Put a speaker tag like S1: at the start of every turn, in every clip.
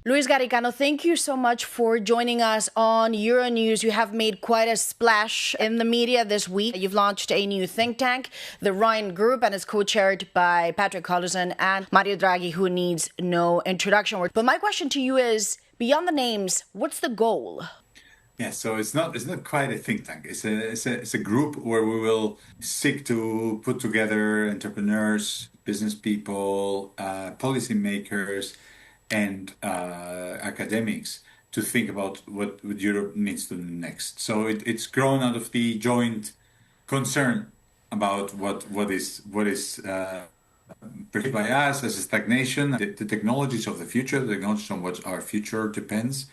S1: Luis Garicano, thank you so much for joining us on Euronews. You have made quite a splash in the media this week. You've launched a new think tank, the Rhine Group, and it's co-chaired by Patrick Collison and Mario Draghi, who needs no introduction. But my question to you is, beyond the names, what's the goal?
S2: Yeah, so it's not quite a think tank. It's a group where we will seek to put together entrepreneurs, business people, policymakers, and academics to think about what Europe needs to do next. So it's grown out of the joint concern about what is perceived by us as a stagnation, the technologies of the future, the technologies on which our future depends,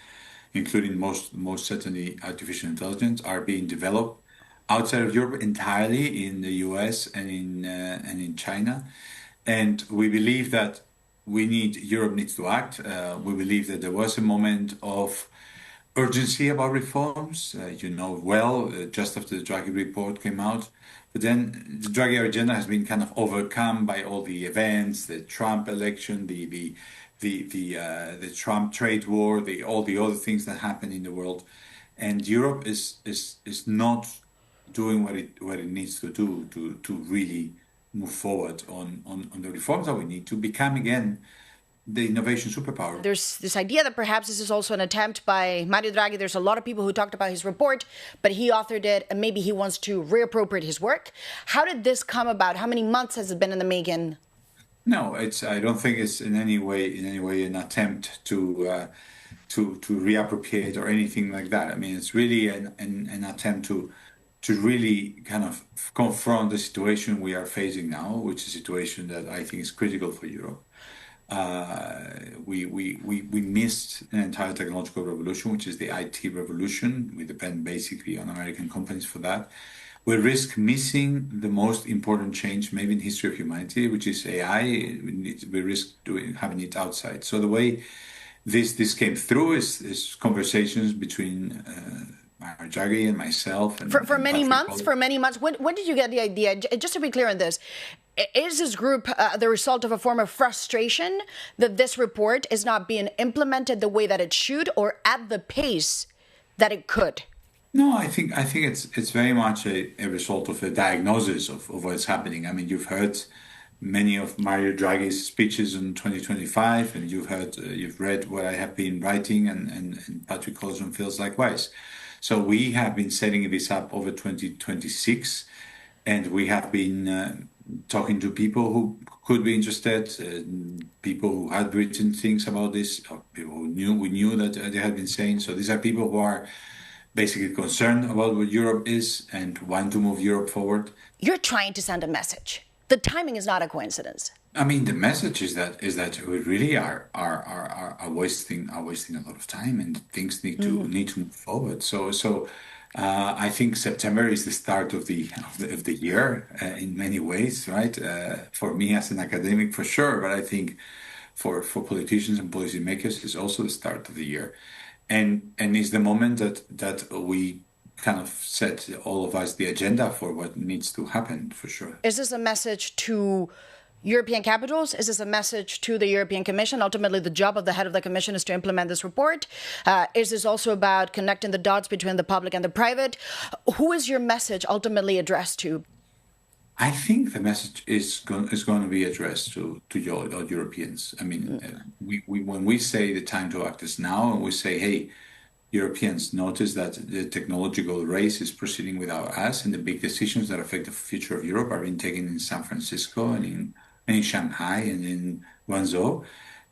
S2: including most certainly artificial intelligence, are being developed outside of Europe entirely, in the US and in China. And we believe that Europe needs to act. We believe that there was a moment of urgency about reforms, just after the Draghi report came out. But then the Draghi agenda has been kind of overcome by all the events, the Trump election, the Trump trade war, all the other things that happen in the world, and Europe is not doing what it needs to do to really move forward on the reforms that we need to become again the innovation superpower.
S1: There's this idea that perhaps this is also an attempt by Mario Draghi. There's a lot of people who talked about his report, but he authored it, and maybe he wants to reappropriate his work. How did this come about? How many months has it been in the making?
S2: No, I don't think it's in any way an attempt to reappropriate or anything like that. I mean, it's really an attempt to really kind of confront the situation we are facing now, which is a situation that I think is critical for Europe. We missed an entire technological revolution, which is the IT revolution. We depend basically on American companies for that. We risk missing the most important change maybe in the history of humanity, which is AI. We risk having it outside. So the way this came through is conversations between Mario Draghi and myself. And
S1: for many months. When did you get the idea? Just to be clear on this, is this group the result of a form of frustration that this report is not being implemented the way that it should, or at the pace that it could?
S2: No, I think it's very much a result of a diagnosis of what's happening. I mean, you've heard many of Mario Draghi's speeches in 2025, and you've read what I have been writing, and Patrick Collison feels likewise. So we have been setting this up over 2026, and we have been talking to people who could be interested, people who had written things about this, or people who knew that they had been saying. So these are people who are basically concerned about what Europe is and want to move Europe forward.
S1: You're trying to send a message. The timing is not a coincidence.
S2: I mean, the message is that we really are wasting a lot of time, and things need to move forward. So I think September is the start of the year in many ways, right? For me as an academic, for sure, but I think for politicians and policymakers, it's also the start of the year, and it's the moment that we kind of set, all of us, the agenda for what needs to happen, for sure.
S1: Is this a message to European capitals? Is this a message to the European Commission? Ultimately, the job of the head of the Commission is to implement this report. Is this also about connecting the dots between the public and the private? Who is your message ultimately addressed to?
S2: I think the message is going to be addressed to all Europeans. I mean, when we say the time to act is now, and we say, hey, Europeans, notice that the technological race is proceeding without us, and the big decisions that affect the future of Europe are being taken in San Francisco and in Shanghai and in Guangzhou.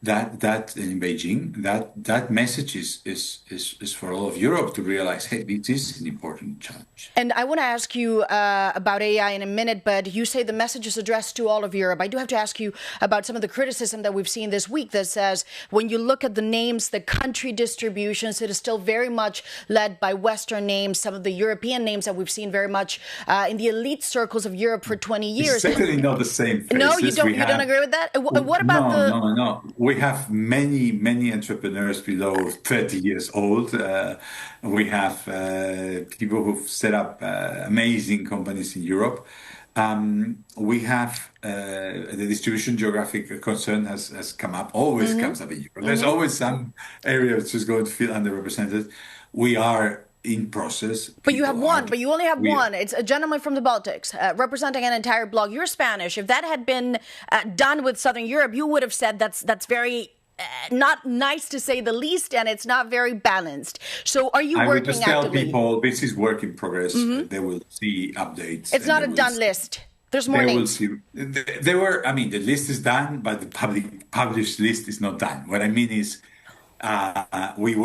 S2: That in Beijing, that message is for all of Europe to realize, hey, this is an important challenge.
S1: And I want to ask you about AI in a minute, but you say the message is addressed to all of Europe. I do have to ask you about some of the criticism that we've seen this week that says when you look at the names, the country distributions, it is still very much led by Western names. Some of the European names that we've seen very much in the elite circles of Europe for 20 years.
S2: It's certainly not the same faces.
S1: No, you don't. You don't agree with that? What about
S2: No. We have many entrepreneurs below 30 years old. We have people who've set up amazing companies in Europe. We have the distribution geographic concern has come up, always comes up in Europe. There's always some area which is going to feel underrepresented. We are in process.
S1: But you have one, but you only have one. It's a gentleman from the Baltics representing an entire bloc. You're Spanish. If that had been done with Southern Europe, you would have said that's very not nice to say the least, and it's not very balanced. So are you working actively?
S2: I would just tell people this is work in progress. They will see updates.
S1: It's not a done list. There's more names.
S2: The list is done, but the published list is not done. What I mean is, when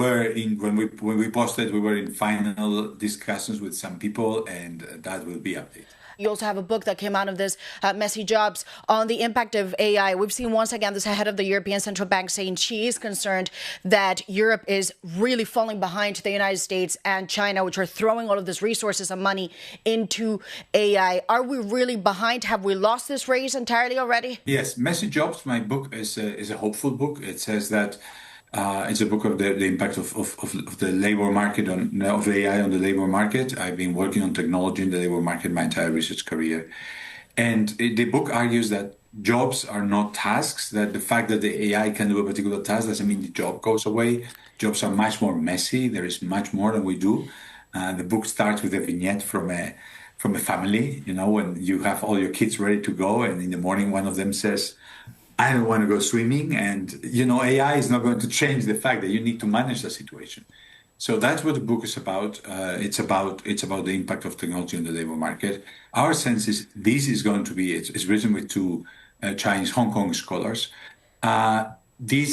S2: we posted, we were in final discussions with some people, and that will be updated.
S1: You also have a book that came out of this, Messy Jobs, on the impact of AI. We've seen once again this head of the European Central Bank saying she is concerned that Europe is really falling behind the United States and China, which are throwing all of these resources and money into AI. Are we really behind? Have we lost this race entirely already?
S2: Yes. Messy Jobs, my book, is a hopeful book. It says that it's a book of the impact of the labor market of AI on the labor market. I've been working on technology in the labor market my entire research career. And the book argues that jobs are not tasks, that the fact that the AI can do a particular task doesn't mean the job goes away. Jobs are much more messy. There is much more than we do. The book starts with a vignette from a family, when you have all your kids ready to go, and in the morning one of them says, I don't want to go swimming. And, AI is not going to change the fact that you need to manage the situation. So that's what the book is about. It's about the impact of technology on the labor market. Our sense is this is going to be, it's written with two Chinese Hong Kong scholars. Our view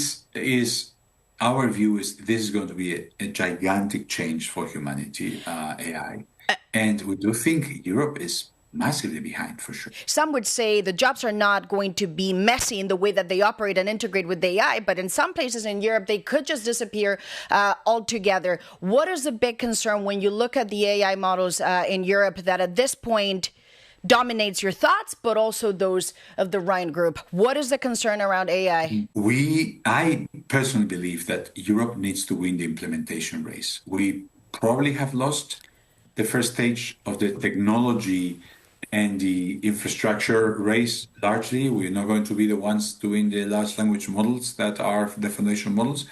S2: is this is going to be a gigantic change for humanity, AI. And we do think Europe is massively behind, for sure.
S1: Some would say the jobs are not going to be messy in the way that they operate and integrate with AI, but in some places in Europe, they could just disappear altogether. What is the big concern when you look at the AI models in Europe that at this point dominates your thoughts, but also those of the Rhine Group? What is the concern around AI?
S2: I personally believe that Europe needs to win the implementation race. We probably have lost the first stage of the technology and the infrastructure race. Largely, we're not going to be the ones doing the large language models that are the foundation models.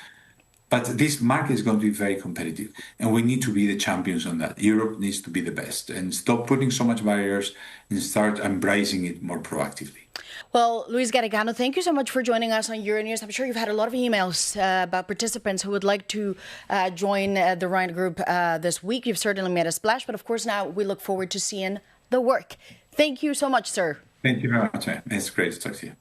S2: But this market is going to be very competitive, and we need to be the champions on that. Europe needs to be the best and stop putting so much barriers and start embracing it more proactively.
S1: Well, Luis Garicano, thank you so much for joining us on Euronews. I'm sure you've had a lot of emails about participants who would like to join the Rhine Group this week. You've certainly made a splash, but of course now we look forward to seeing the work. Thank you so much, sir.
S2: Thank you very much. It's great to talk to you.